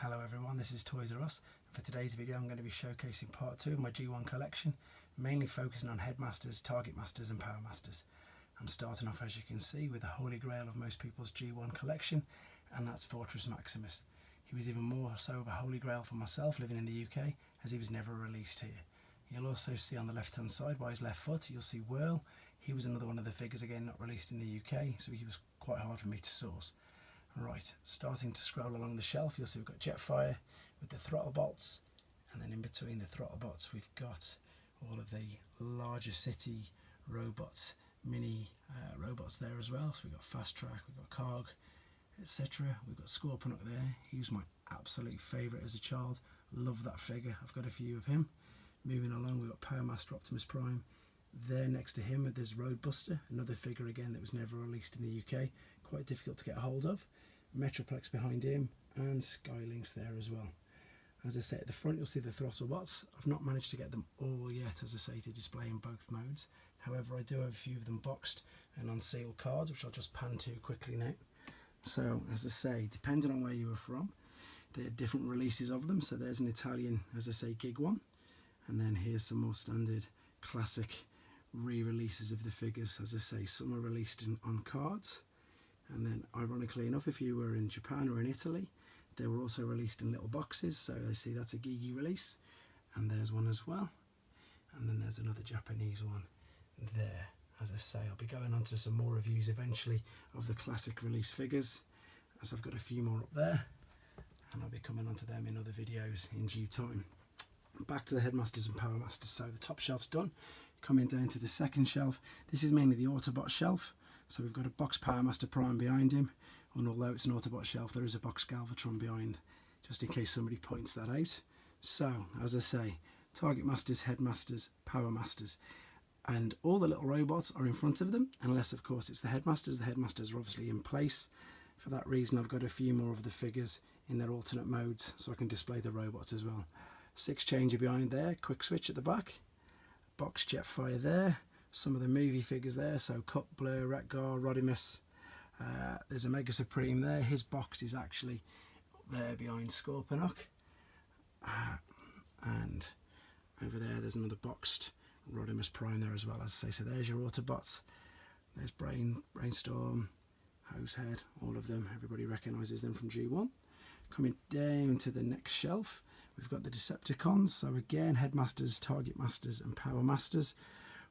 Hello everyone, this is Toys R Us. For today's video I'm going to be showcasing part 2 of my G1 collection, mainly focusing on headmasters, target masters and power masters. I'm starting off, as you can see, with the holy grail of most people's G1 collection, and that's Fortress Maximus. He was even more so of a holy grail for myself living in the UK, as he was never released here. You'll also see on the left hand side by his left foot, you'll see Whirl. He was another one of the figures, again not released in the UK, so he was quite hard for me to source. Right, starting to scroll along the shelf, you'll see we've got Jetfire with the throttlebots, and then in between the throttlebots we've got all of the larger city robots, mini robots there as well. So we've got Fast Track, we've got Chug, etc. We've got Scorponok there. He was my absolute favourite as a child. Love that figure. I've got a few of him. Moving along, we've got Power Master Optimus Prime. There next to him there's Roadbuster, another figure again that was never released in the UK. Quite difficult to get a hold of. Metroplex behind him, and Skylinks there as well. As I say, at the front you'll see the throttlebots. I've not managed to get them all yet, as I say, to display in both modes. However, I do have a few of them boxed and on sealed cards, which I'll just pan to quickly now. So, as I say, depending on where you were from, there are different releases of them. So there's an Italian, as I say, gig one, and then here's some more standard classic re-releases of the figures. As I say, some are released on cards, and then ironically enough, if you were in Japan or in Italy, they were also released in little boxes. So I see that's a Gigi release, and there's one as well, and then there's another Japanese one there. As I say, I'll be going on to some more reviews eventually of the classic release figures, as I've got a few more up there, and I'll be coming on to them in other videos in due time. Back to the headmasters and power masters. So the top shelf's done. Coming down to the second shelf, this is mainly the Autobot shelf. So we've got a box Power Master Prime behind him, and although it's an Autobot shelf, there is a box Galvatron behind, just in case somebody points that out. So, as I say, target masters, headmasters, power masters, and all the little robots are in front of them, unless of course it's the headmasters. The headmasters are obviously in place. For that reason, I've got a few more of the figures in their alternate modes, so I can display the robots as well. 6 changer behind there, quick switch at the back, box Jetfire there, some of the movie figures there, so Cut, Blur, Retgar, Rodimus. There's a Mega Supreme there. His box is actually up there behind Scorponok. And over there's another boxed Rodimus Prime there as well, as I say. So there's your Autobots. There's Brainstorm, Househead, all of them. Everybody recognises them from G1. Coming down to the next shelf, we've got the Decepticons. So again, headmasters, target masters and power masters.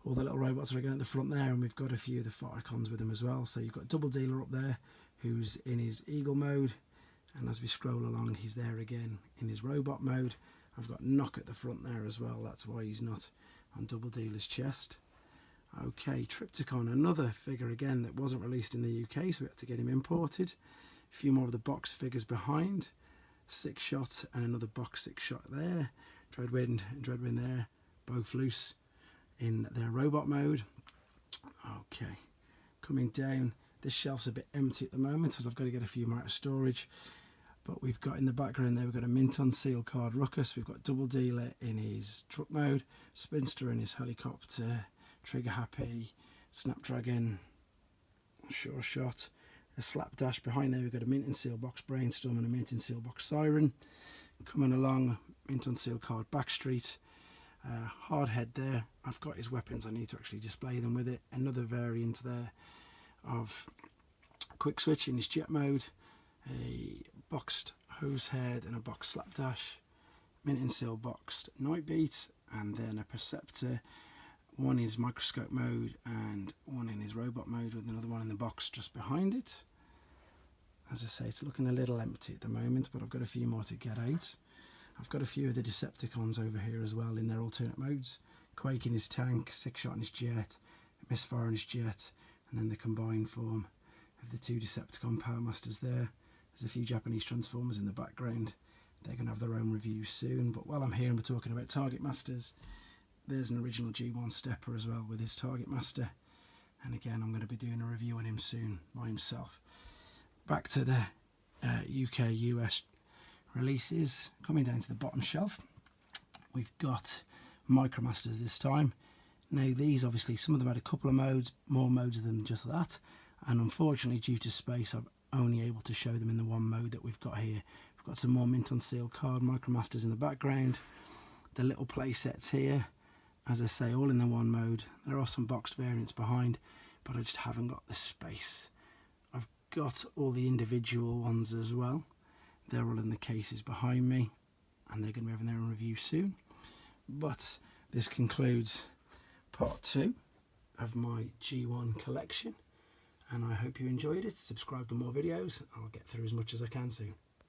All the little robots are again at the front there, and we've got a few of the Photicons with them as well. So you've got Double Dealer up there, who's in his Eagle mode, and as we scroll along, he's there again in his robot mode. I've got Knock at the front there as well. That's why he's not on Double Dealer's chest. Okay, Tripticon, another figure again that wasn't released in the UK, so we had to get him imported. A few more of the box figures behind. 6 Shot and another box 6 Shot there. Dreadwind and Dreadwind there, both loose in their robot mode. Okay, coming down, this shelf's a bit empty at the moment as I've got to get a few more out of storage, but we've got in the background there, we've got a mint on seal card Ruckus, we've got Double Dealer in his truck mode, Spinster in his helicopter, Trigger Happy, Snapdragon, Sure Shot, a Slapdash. Behind there we've got a mint and seal box Brainstorm and a mint and seal box Siren. Coming along, mint on seal card Backstreet, Hardhead there. I've got his weapons, I need to actually display them with it. Another variant there of Quick Switch in his jet mode, a boxed Househead and a boxed Slapdash, mint and seal boxed Nightbeat, and then a Perceptor, one in his microscope mode and one in his robot mode, with another one in the box just behind it. As I say, it's looking a little empty at the moment, but I've got a few more to get out. I've got a few of the Decepticons over here as well in their alternate modes. Quake in his tank, 6 Shot in his jet, Misfire in his jet, and then the combined form of the 2 Decepticon Power Masters there. There's a few Japanese Transformers in the background. They're going to have their own reviews soon, but while I'm here and we're talking about Target Masters, there's an original G1 Stepper as well with his Target Master, and again I'm going to be doing a review on him soon by himself. Back to the UK, US releases. Coming down to the bottom shelf, we've got Micromasters this time. Now these, obviously some of them had a couple of modes, more modes than just that, and unfortunately due to space I'm only able to show them in the one mode that we've got here. We've got some more mint on seal card Micromasters in the background. The little play sets here, as I say, all in the one mode. There are some boxed variants behind, but I just haven't got the space. I've got all the individual ones as well. They're all in the cases behind me, and they're going to be having their own review soon. But this concludes part 2 of my G1 collection, and I hope you enjoyed it. Subscribe for more videos. I'll get through as much as I can soon.